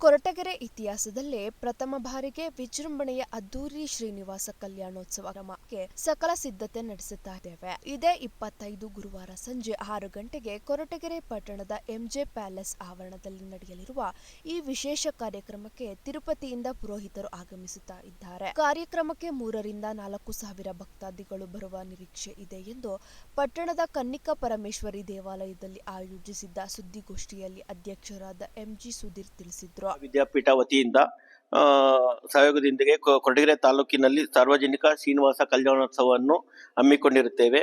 ಕೊರಟಗೆರೆ ಇತಿಹಾಸದಲ್ಲೇ ಪ್ರಥಮ ಬಾರಿಗೆ ವಿಜೃಂಭಣೆಯ ಅದ್ದೂರಿ ಶ್ರೀನಿವಾಸ ಕಲ್ಯಾಣೋತ್ಸವ ಕ್ರಮಕ್ಕೆ ಸಕಲ ಸಿದ್ಧತೆ ನಡೆಸುತ್ತಾ ಇದ್ದೇವೆ. ಇದೇ 25 ಗುರುವಾರ ಸಂಜೆ 6 ಗಂಟೆಗೆ ಕೊರಟಗೆರೆ ಪಟ್ಟಣದ ಎಂಜೆ ಪ್ಯಾಲೇಸ್ ಆವರಣದಲ್ಲಿ ನಡೆಯಲಿರುವ ಈ ವಿಶೇಷ ಕಾರ್ಯಕ್ರಮಕ್ಕೆ ತಿರುಪತಿಯಿಂದ ಪುರೋಹಿತರು ಆಗಮಿಸುತ್ತಾ ಇದ್ದಾರೆ. ಕಾರ್ಯಕ್ರಮಕ್ಕೆ 3 ರಿಂದ 4 ಸಾವಿರ ಭಕ್ತಾದಿಗಳು ಬರುವ ನಿರೀಕ್ಷೆ ಇದೆ ಎಂದು ಪಟ್ಟಣದ ಕನ್ನಿಕಾ ಪರಮೇಶ್ವರಿ ದೇವಾಲಯದಲ್ಲಿ ಆಯೋಜಿಸಿದ್ದ ಸುದ್ದಿಗೋಷ್ಠಿಯಲ್ಲಿ ಅಧ್ಯಕ್ಷರಾದ ಎಂಜಿ ಸುಧೀರ್ ತಿಳಿಸಿದರು. ವಿದ್ಯಾಪೀಠ ವತಿಯಿಂದ ಸಹಯೋಗದೊಂದಿಗೆ ಕೊರಟಗೆರೆ ತಾಲೂಕಿನಲ್ಲಿ ಸಾರ್ವಜನಿಕ ಶ್ರೀನಿವಾಸ ಕಲ್ಯಾಣೋತ್ಸವವನ್ನು ಹಮ್ಮಿಕೊಂಡಿರುತ್ತೇವೆ.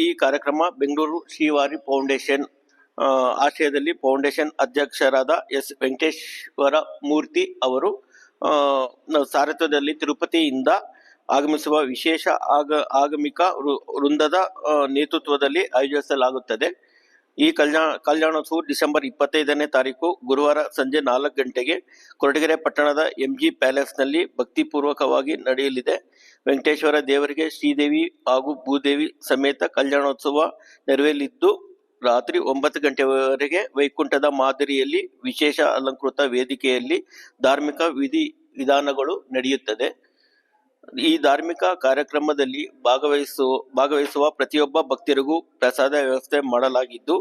ಈ ಕಾರ್ಯಕ್ರಮ ಬೆಂಗಳೂರು ಶ್ರೀವಾರಿ ಫೌಂಡೇಶನ್ ಆಶ್ರಯದಲ್ಲಿ ಫೌಂಡೇಶನ್ ಅಧ್ಯಕ್ಷರಾದ ಎಸ್ ವೆಂಕಟೇಶ್ವರ ಮೂರ್ತಿ ಅವರು ಸಾರಥ್ಯದಲ್ಲಿ ತಿರುಪತಿಯಿಂದ ಆಗಮಿಸುವ ವಿಶೇಷ ಆಗಮಿಕ ವೃಂದದ ನೇತೃತ್ವದಲ್ಲಿ ಆಯೋಜಿಸಲಾಗುತ್ತದೆ. ಈ ಕಲ್ಯಾಣೋತ್ಸವ ಡಿಸೆಂಬರ್ 25ನೇ ತಾರೀಕು ಗುರುವಾರ ಸಂಜೆ 4 ಗಂಟೆಗೆ ಕೊರಟಗೆರೆ ಪಟ್ಟಣದ ಎಂಜಿ ಪ್ಯಾಲೇಸ್ನಲ್ಲಿ ಭಕ್ತಿಪೂರ್ವಕವಾಗಿ ನಡೆಯಲಿದೆ. ವೆಂಕಟೇಶ್ವರ ದೇವರಿಗೆ ಶ್ರೀದೇವಿ ಹಾಗೂ ಭೂದೇವಿ ಸಮೇತ ಕಲ್ಯಾಣೋತ್ಸವ ನೆರವೇರಲಿದ್ದು ರಾತ್ರಿ 9 ಗಂಟೆವರೆಗೆ ವೈಕುಂಠದ ಮಾದರಿಯಲ್ಲಿ ವಿಶೇಷ ಅಲಂಕೃತ ವೇದಿಕೆಯಲ್ಲಿ ಧಾರ್ಮಿಕ ವಿಧಾನಗಳು ನಡೆಯುತ್ತದೆ. ಈ ಧಾರ್ಮಿಕ ಕಾರ್ಯಕ್ರಮದಲ್ಲಿ ಭಾಗವಹಿಸುವ ಪ್ರತಿಯೊಬ್ಬ ಭಕ್ತರಿಗೂ ಪ್ರಸಾದ ವ್ಯವಸ್ಥೆ ಮಾಡಲಾಗಿದ್ದು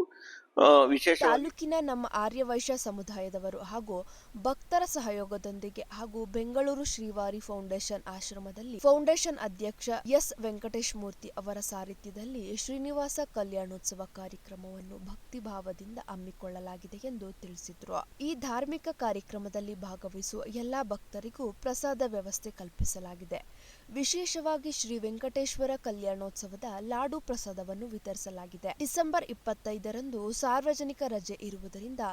ವಿಶೇಷ ತಾಲೂಕಿನ ನಮ್ಮ ಆರ್ಯವೈಶ್ಯ ಸಮುದಾಯದವರು ಹಾಗೂ ಭಕ್ತರ ಸಹಯೋಗದೊಂದಿಗೆ ಹಾಗೂ ಬೆಂಗಳೂರು ಶ್ರೀವಾರಿ ಫೌಂಡೇಶನ್ ಆಶ್ರಮದಲ್ಲಿ ಫೌಂಡೇಶನ್ ಅಧ್ಯಕ್ಷ ಎಸ್ ವೆಂಕಟೇಶ್ ಮೂರ್ತಿ ಅವರ ಸಾರಥ್ಯದಲ್ಲಿ ಶ್ರೀನಿವಾಸ ಕಲ್ಯಾಣೋತ್ಸವ ಕಾರ್ಯಕ್ರಮವನ್ನು ಭಕ್ತಿಭಾವದಿಂದ ಹಮ್ಮಿಕೊಳ್ಳಲಾಗಿದೆ ಎಂದು ತಿಳಿಸಿದರು. ಈ ಧಾರ್ಮಿಕ ಕಾರ್ಯಕ್ರಮದಲ್ಲಿ ಭಾಗವಹಿಸುವ ಎಲ್ಲಾ ಭಕ್ತರಿಗೂ ಪ್ರಸಾದ ವ್ಯವಸ್ಥೆ ಕಲ್ಪಿಸಲಾಗಿದೆ. ವಿಶೇಷವಾಗಿ ಶ್ರೀ ವೆಂಕಟೇಶ್ವರ ಕಲ್ಯಾಣೋತ್ಸವದ ಲಾಡು ಪ್ರಸಾದವನ್ನು ವಿತರಿಸಲಾಗಿದೆ. ಡಿಸೆಂಬರ್ 25ರಂದು ಸಾರ್ವಜನಿಕ ರಜೆ ಇರುವುದರಿಂದ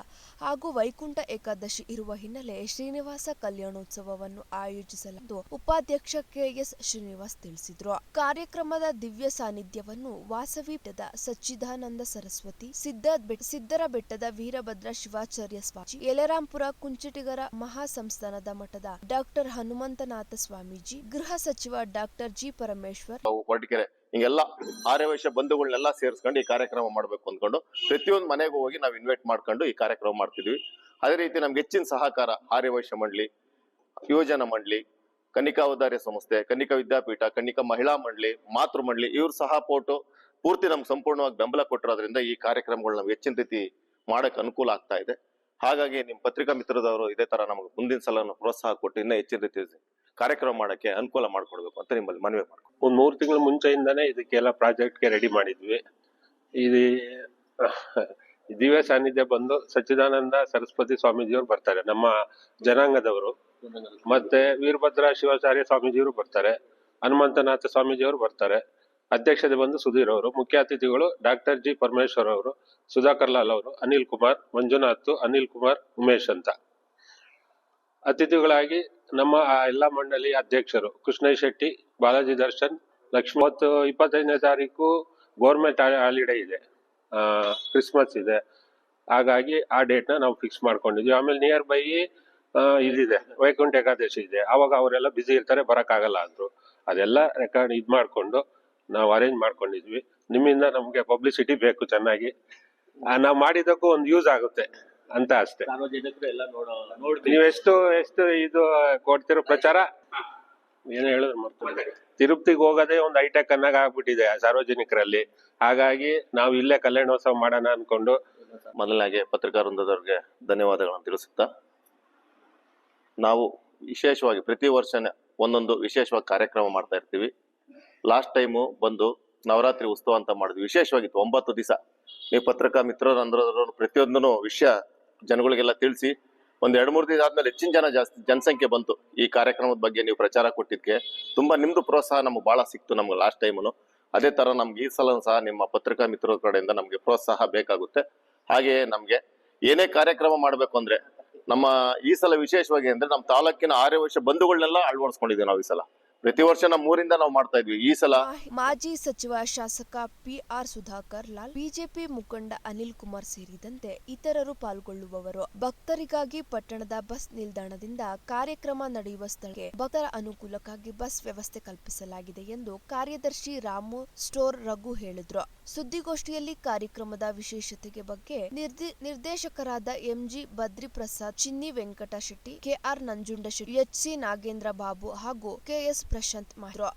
ಹಾಗೂ ವೈಕುಂಠ ಏಕಾದಶಿ ಇರುವ ಹಿನ್ನೆಲೆ ಶ್ರೀನಿವಾಸ ಕಲ್ಯಾಣೋತ್ಸವವನ್ನು ಆಯೋಜಿಸಲಾಗಿದ್ದು ಉಪಾಧ್ಯಕ್ಷ ಕೆಎಸ್ ಶ್ರೀನಿವಾಸ್ ತಿಳಿಸಿದರು. ಕಾರ್ಯಕ್ರಮದ ದಿವ್ಯ ಸಾನ್ನಿಧ್ಯವನ್ನು ವಾಸವಿ ಪೀಠದ ಸಚ್ಚಿದಾನಂದ ಸರಸ್ವತಿ, ಸಿದ್ದರ ಬೆಟ್ಟದ ವೀರಭದ್ರ ಶಿವಾಚಾರ್ಯ ಸ್ವಾಮೀಜಿ, ಯಲರಾಂಪುರ ಕುಂಚಿಟಿಗರ ಮಹಾಸಂಸ್ಥಾನದ ಮಠದ ಡಾಕ್ಟರ್ ಹನುಮಂತನಾಥ ಸ್ವಾಮೀಜಿ, ಗೃಹ ಸಚಿವ ಡಾಕ್ಟರ್ ಜಿ ಪರಮೇಶ್ವರ್, ಕೊರಟಗೆರೆ ಹಿಂಗೆಲ್ಲ ಆರ್ಯವೈಶ್ಯ ಬಂಧುಗಳನ್ನೆಲ್ಲ ಸೇರಿಸ್ಕೊಂಡು ಈ ಕಾರ್ಯಕ್ರಮ ಮಾಡ್ಬೇಕು ಅಂದ್ಕೊಂಡು ಪ್ರತಿಯೊಂದು ಮನೆಗೂ ಹೋಗಿ ನಾವು ಇನ್ವೈಟ್ ಮಾಡ್ಕೊಂಡು ಈ ಕಾರ್ಯಕ್ರಮ ಮಾಡ್ತಿದ್ವಿ. ಅದೇ ರೀತಿ ನಮ್ಗೆ ಹೆಚ್ಚಿನ ಸಹಕಾರ ಆರ್ಯವೈಶ್ಯ ಮಂಡಳಿ, ಯುವಜನ ಮಂಡಳಿ, ಕನ್ನಿಕಾ ಉದ್ಧಾರ ಸಂಸ್ಥೆ, ಕನ್ನಿಕಾ ವಿದ್ಯಾಪೀಠ, ಕನ್ನಿಕಾ ಮಹಿಳಾ ಮಂಡಳಿ, ಮಾತೃ ಮಂಡಳಿ ಇವ್ರು ಸಹ ಪೂರ್ತಿ ನಮ್ಗೆ ಸಂಪೂರ್ಣವಾಗಿ ಬೆಂಬಲ ಕೊಟ್ಟಿರೋದ್ರಿಂದ ಈ ಕಾರ್ಯಕ್ರಮಗಳು ನಮ್ಗೆ ಹೆಚ್ಚಿನ ರೀತಿ ಮಾಡಕ್ ಅನುಕೂಲ ಆಗ್ತಾ ಇದೆ. ಹಾಗಾಗಿ ನಿಮ್ ಪತ್ರಿಕಾ ಮಿತ್ರದವರು ಇದೇ ತರ ನಮ್ಗೆ ಮುಂದಿನ ಸಲ ಪ್ರೋತ್ಸಾಹ ಕೊಟ್ಟು ಇನ್ನೂ ಹೆಚ್ಚಿನ ರೀತಿ ಕಾರ್ಯಕ್ರಮ ಮಾಡಕ್ಕೆ ಅನುಕೂಲ ಮಾಡ್ಕೊಡ್ಬೇಕು ಅಂತ ನಿಮ್ಮಲ್ಲಿ ಮನವಿ ಮಾಡ್ಕೊಂಡು ಒಂದ್ 3 ತಿಂಗಳ ಮುಂಚೆಯಿಂದಾನೇ ಇದಕ್ಕೆಲ್ಲ ಪ್ರಾಜೆಕ್ಟ್ಗೆ ರೆಡಿ ಮಾಡಿದ್ವಿ. ಇದು ದಿವ್ಯ ಸಾನ್ನಿಧ್ಯ ಬಂದು ಸಚ್ಚಿದಾನಂದ ಸರಸ್ವತಿ ಸ್ವಾಮೀಜಿಯವರು ಬರ್ತಾರೆ, ನಮ್ಮ ಜನಾಂಗದವರು. ಮತ್ತೆ ವೀರಭದ್ರ ಶಿವಾಚಾರ್ಯ ಸ್ವಾಮೀಜಿಯವರು ಬರ್ತಾರೆ, ಹನುಮಂತನಾಥ ಸ್ವಾಮೀಜಿಯವರು ಬರ್ತಾರೆ. ಅಧ್ಯಕ್ಷತೆ ಬಂದು ಸುಧೀರ್ ಅವರು, ಮುಖ್ಯ ಅತಿಥಿಗಳು ಡಾಕ್ಟರ್ ಜಿ ಪರಮೇಶ್ವರ್ ಅವರು, ಸುಧಾಕರ್ ಲಾಲ್ ಅವರು, ಅನಿಲ್ ಕುಮಾರ್, ಮಂಜುನಾಥ್, ಅನಿಲ್ ಕುಮಾರ್, ಉಮೇಶ್ ಅಂತ. ಅತಿಥಿಗಳಾಗಿ ನಮ್ಮ ಎಲ್ಲಾ ಮಂಡಳಿ ಅಧ್ಯಕ್ಷರು ಕೃಷ್ಣಯ್ಯ ಶೆಟ್ಟಿ, ಬಾಲಾಜಿ ದರ್ಶನ್, ಲಕ್ಷ್ಮಿ. 25ನೇ ತಾರೀಕು ಗೌರ್ಮೆಂಟ್ ಹಾಲಿಡೇ ಇದೆ, ಕ್ರಿಸ್ಮಸ್ ಇದೆ. ಹಾಗಾಗಿ ಆ ಡೇಟ್ ನ ನಾವು ಫಿಕ್ಸ್ ಮಾಡ್ಕೊಂಡಿದ್ವಿ. ಆಮೇಲೆ ನಿಯರ್ ಬೈ ಇದಿದೆ, ವೈಕುಂಠ ಏಕಾದಶಿ ಇದೆ. ಅವಾಗ ಅವರೆಲ್ಲ ಬಿಸಿ ಇರ್ತಾರೆ, ಬರಕ್ಕಾಗಲ್ಲ ಅಂದ್ರು. ಅದೆಲ್ಲ ರೆಕಾರ್ಡ್ ಮಾಡ್ಕೊಂಡು ನಾವು ಅರೇಂಜ್ ಮಾಡ್ಕೊಂಡಿದ್ವಿ. ನಿಮ್ಮಿಂದ ನಮ್ಗೆ ಪಬ್ಲಿಸಿಟಿ ಬೇಕು ಚೆನ್ನಾಗಿ, ನಾವು ಮಾಡಿದಕ್ಕೂ ಒಂದು ಯೂಸ್ ಆಗುತ್ತೆ ಅಂತ ಅಷ್ಟೇ. ನೀವು ಎಷ್ಟು ಇದು ಕೊಡ್ತಿರೋ ಪ್ರಚಾರ ಏನ್ ಹೇಳಿದ್ರು ಮಾಡ್ತಾರೆ. ತಿರುಪತಿಗೆ ಹೋಗೋದೇ ಒಂದು ಹೈಟೆಕ್ ಅನ್ನಾಗ ಆಗ್ಬಿಟ್ಟಿದೆ ಸಾರ್ವಜನಿಕರಲ್ಲಿ. ಹಾಗಾಗಿ ನಾವು ಇಲ್ಲೇ ಕಲ್ಯಾಣೋತ್ಸವ ಮಾಡೋಣ ಅನ್ಕೊಂಡು ಮೊದಲನಾಗೆ ಪತ್ರಿಕಾ ವೃಂದದವ್ರಿಗೆ ಧನ್ಯವಾದಗಳನ್ನು ತಿಳಿಸುತ್ತಾ, ನಾವು ವಿಶೇಷವಾಗಿ ಪ್ರತಿ ವರ್ಷನೇ ಒಂದೊಂದು ವಿಶೇಷವಾಗಿ ಕಾರ್ಯಕ್ರಮ ಮಾಡ್ತಾ ಇರ್ತೀವಿ. ಲಾಸ್ಟ್ ಟೈಮು ಬಂದು ನವರಾತ್ರಿ ಉತ್ಸವ ಅಂತ ಮಾಡಿದ್ವಿ, ವಿಶೇಷವಾಗಿತ್ತು. 9 ದಿವಸ ನೀವು ಪತ್ರಿಕಾ ಮಿತ್ರರು ಪ್ರತಿಯೊಂದನ್ನು ವಿಷಯ ಜನಗಳಿಗೆಲ್ಲ ತಿಳಿಸಿ ಒಂದ್ 2-3 ದಿನ ಆದ್ಮೇಲೆ ಹೆಚ್ಚಿನ ಜನಸಂಖ್ಯೆ ಬಂತು. ಈ ಕಾರ್ಯಕ್ರಮದ ಬಗ್ಗೆ ನೀವು ಪ್ರಚಾರ ಕೊಟ್ಟಿದ್ಕೆ ತುಂಬಾ ನಿಮ್ದು ಪ್ರೋತ್ಸಾಹ ನಮ್ಗೆ ಬಹಳ ಸಿಕ್ತು. ನಮ್ಗೆ ಲಾಸ್ಟ್ ಟೈಮ್ನು ಅದೇ ತರ ನಮ್ಗೆ ಈ ಸಲ ಸಹ ನಿಮ್ಮ ಪತ್ರಿಕಾ ಮಿತ್ರರ ಕಡೆಯಿಂದ ನಮ್ಗೆ ಪ್ರೋತ್ಸಾಹ ಬೇಕಾಗುತ್ತೆ. ಹಾಗೆಯೇ ನಮ್ಗೆ ಏನೇ ಕಾರ್ಯಕ್ರಮ ಮಾಡ್ಬೇಕು ಅಂದ್ರೆ ನಮ್ಮ ಈ ಸಲ ವಿಶೇಷವಾಗಿ ಅಂದ್ರೆ ನಮ್ಮ ತಾಲೂಕಿನ ಆರ್ಯವೈಶ್ಯ ಬಂಧುಗಳನ್ನೆಲ್ಲ ಅಳವಡಿಸ್ಕೊಂಡಿದ್ದೀವಿ ನಾವು ಈ ಸಲ. ಪ್ರತಿ ವರ್ಷ ನಮ್ಮ ಊರಿಂದ ನಾವು ಮಾಡ್ತಾ ಇದ್ವಿ. ಈ ಸಲ ಮಾಜಿ ಸಚಿವ ಶಾಸಕ PR ಸುಧಾಕರ್ ಲಾಲ್, ಬಿಜೆಪಿ ಮುಖಂಡ ಅನಿಲ್ ಕುಮಾರ್ ಸೇರಿದಂತೆ ಇತರರು ಪಾಲ್ಗೊಳ್ಳುವವರು. ಭಕ್ತರಿಗಾಗಿ ಪಟ್ಟಣದ ಬಸ್ ನಿಲ್ದಾಣದಿಂದ ಕಾರ್ಯಕ್ರಮ ನಡೆಯುವ ಸ್ಥಳಕ್ಕೆ ಭಕ್ತರ ಅನುಕೂಲಕ್ಕಾಗಿ ಬಸ್ ವ್ಯವಸ್ಥೆ ಕಲ್ಪಿಸಲಾಗಿದೆ ಎಂದು ಕಾರ್ಯದರ್ಶಿ ರಾಮು ಸ್ಟೋರ್ ರಘು ಹೇಳಿದ್ರು. ಸುದ್ದಿಗೋಷ್ಠಿಯಲ್ಲಿ ಕಾರ್ಯಕ್ರಮದ ವಿಶೇಷತೆಗೆ ಬಗ್ಗೆ ನಿರ್ದೇಶಕರಾದ MG ಬದ್ರಿ ಪ್ರಸಾದ್, ಚಿನ್ನಿ ವೆಂಕಟ ಶೆಟ್ಟಿ, KR ನಂಜುಂಡ ಶೆಟ್ಟಿ, HC ನಾಗೇಂದ್ರ ಬಾಬು ಹಾಗೂ KS ಪ್ರಶಾಂತ್ ಮಾಹಿತಿ.